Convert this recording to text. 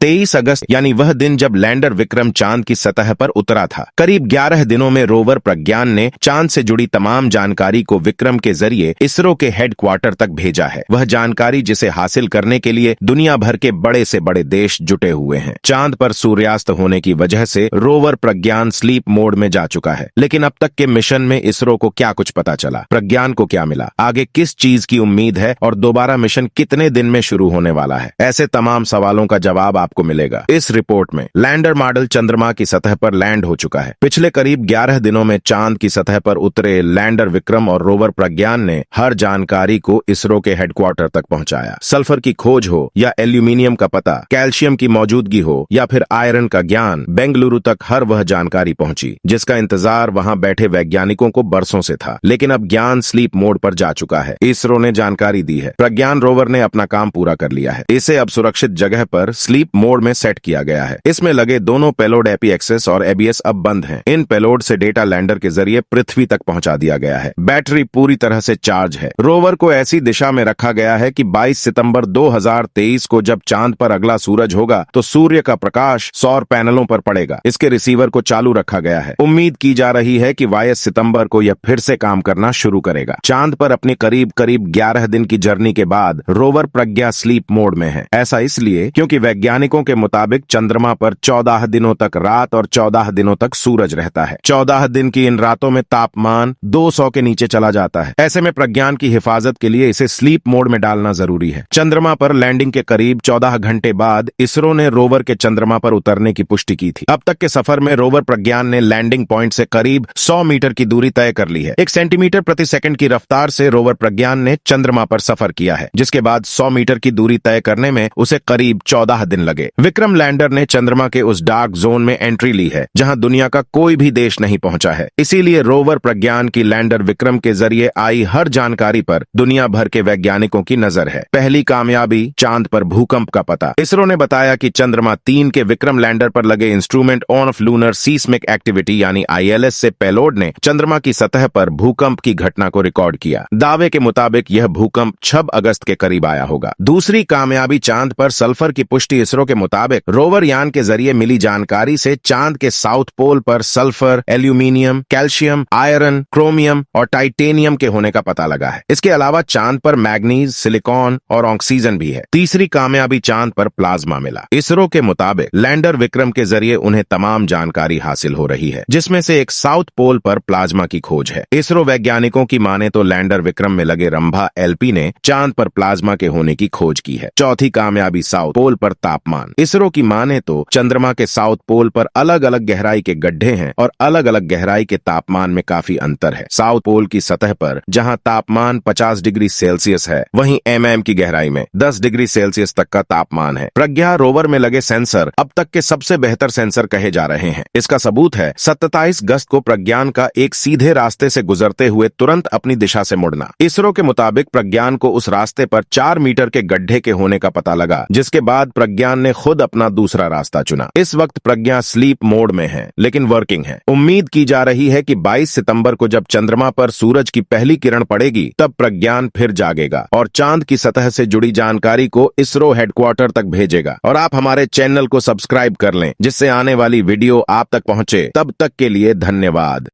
23 अगस्त यानी वह दिन जब लैंडर विक्रम चांद की सतह पर उतरा था। करीब 11 दिनों में रोवर प्रज्ञान ने चांद से जुड़ी तमाम जानकारी को विक्रम के जरिए इसरो के हेडक्वार्टर तक भेजा है। वह जानकारी जिसे हासिल करने के लिए दुनिया भर के बड़े से बड़े देश जुटे हुए हैं। चांद पर सूर्यास्त होने की वजह से रोवर प्रज्ञान स्लीप मोड में जा चुका है। लेकिन अब तक के मिशन में इसरो को क्या कुछ पता चला, प्रज्ञान को क्या मिला, आगे किस चीज की उम्मीद है और दोबारा मिशन कितने दिन में शुरू होने वाला है, ऐसे तमाम सवालों का जवाब आपको मिलेगा इस रिपोर्ट में। लैंडर मॉडल चंद्रमा की सतह पर लैंड हो चुका है। पिछले करीब 11 दिनों में चांद की सतह पर उतरे लैंडर विक्रम और रोवर प्रज्ञान ने हर जानकारी को इसरो के हेडक्वार्टर तक पहुंचाया। सल्फर की खोज हो या एल्यूमिनियम का पता, कैल्शियम की मौजूदगी हो या फिर आयरन का ज्ञान, बेंगलुरु तक हर वह जानकारी पहुंची जिसका इंतजार वहां बैठे वैज्ञानिकों को बरसों से था। लेकिन अब ज्ञान स्लीप मोड पर जा चुका है। इसरो ने जानकारी दी है, प्रज्ञान रोवर ने अपना काम पूरा कर लिया है। इसे अब सुरक्षित जगह पर स्लीप मोड में सेट किया गया है। इसमें लगे दोनों पेलोड एपीएक्सेस और एबीएस अब बंद हैं। इन पेलोड से डेटा लैंडर के जरिए पृथ्वी तक पहुंचा दिया गया है। बैटरी पूरी तरह से चार्ज है। रोवर को ऐसी दिशा में रखा गया है कि 22 सितंबर 2023 को जब चांद पर अगला सूरज होगा तो सूर्य का प्रकाश सौर पैनलों पर पड़ेगा। इसके रिसीवर को चालू रखा गया है। उम्मीद की जा रही है कि 22 सितंबर को यह फिर से काम करना शुरू करेगा। चांद पर अपनी करीब 11 दिन की जर्नी के बाद रोवर प्रज्ञा स्लीप मोड में है। ऐसा इसलिए क्योंकि वैज्ञानिकों के मुताबिक चंद्रमा पर 14 दिनों तक रात और 14 दिनों तक सूरज रहता है। 14 दिन की इन रातों में तापमान 200 के नीचे चला जाता है। ऐसे में प्रज्ञान की हिफाजत के लिए इसे स्लीप मोड में डालना जरूरी है। चंद्रमा पर लैंडिंग के करीब 14 घंटे बाद इसरो ने रोवर के चंद्रमा पर उतरने की पुष्टि की थी। अब तक के सफर में रोवर प्रज्ञान ने लैंडिंग पॉइंट से करीब 100 मीटर की दूरी तय कर ली है। 1 सेंटीमीटर प्रति सेकंड की रफ्तार से रोवर प्रज्ञान ने चंद्रमा पर सफर किया है, जिसके बाद 100 मीटर की दूरी तय करने में उसे करीब 14 दिन लगे। विक्रम लैंडर ने चंद्रमा के उस डार्क जोन में एंट्री ली है जहां दुनिया का कोई भी देश नहीं पहुंचा है। इसीलिए रोवर प्रज्ञान की लैंडर विक्रम के जरिए आई हर जानकारी पर दुनिया भर के वैज्ञानिकों की नजर है। पहली कामयाबी, चांद पर भूकंप का पता। इसरो ने बताया कि चंद्रमा 3 के विक्रम लैंडर पर लगे instrument of lunar seismic activity यानी आईएलएस से पेलोड ने चंद्रमा की सतह पर भूकंप की घटना को रिकॉर्ड किया। दावे के मुताबिक यह भूकंप 6 अगस्त के करीब आया होगा। दूसरी कामयाबी, चांद पर सल्फर की पुष्टि। इसरो के मुताबिक रोवर यान के जरिए मिली जानकारी से चांद के साउथ पोल पर sulphur, aluminium, calcium, iron, chromium और टाइटेनियम के होने का पता लगा है। इसके अलावा चांद पर मैग्नीज, सिलिकॉन और ऑक्सीजन भी है। तीसरी कामयाबी, चांद पर प्लाज्मा मिला। इसरो के मुताबिक लैंडर विक्रम के जरिए उन्हें तमाम जानकारी हासिल हो रही है, जिसमें से एक साउथ पोल पर प्लाज्मा की खोज है। इसरो वैज्ञानिकों की माने तो लैंडर विक्रम में लगे रंभा एलपी ने चांद पर प्लाज्मा के होने की खोज की है। चौथी कामयाबी, साउथ पोल पर तापमान। इसरो की माने तो चंद्रमा के साउथ पोल पर अलग अलग गहराई के गड्ढे हैं और अलग अलग गहराई के तापमान में काफी अंतर है। साउथ पोल की सतह पर जहां तापमान 50 डिग्री सेल्सियस है, वहीं एमएम की गहराई में 10 डिग्री सेल्सियस तक का तापमान है। प्रज्ञा रोवर में लगे सेंसर अब तक के सबसे बेहतर सेंसर कहे जा रहे हैं। इसका सबूत है 27 अगस्त को प्रज्ञान का एक सीधे रास्ते से गुजरते हुए तुरंत अपनी दिशा से मुड़ना। इसरो के मुताबिक प्रज्ञान को उस रास्ते पर 4 मीटर के गड्ढे के होने का पता लगा, जिसके बाद प्रज्ञान ने खुद अपना दूसरा रास्ता चुना। इस वक्त प्रज्ञा स्लीप मोड में है, लेकिन वर्किंग है। उम्मीद की जा रही है कि 22 सितंबर को जब चंद्रमा पर सूरज की पहली किरण पड़ेगी, तब प्रज्ञान फिर जागेगा और चांद की सतह से जुड़ी जानकारी को इसरो हेडक्वार्टर तक भेजेगा। और आप हमारे चैनल को सब्सक्राइब कर लें, जिससे आने वाली वीडियो आप तक पहुंचे। तब तक के लिए धन्यवाद।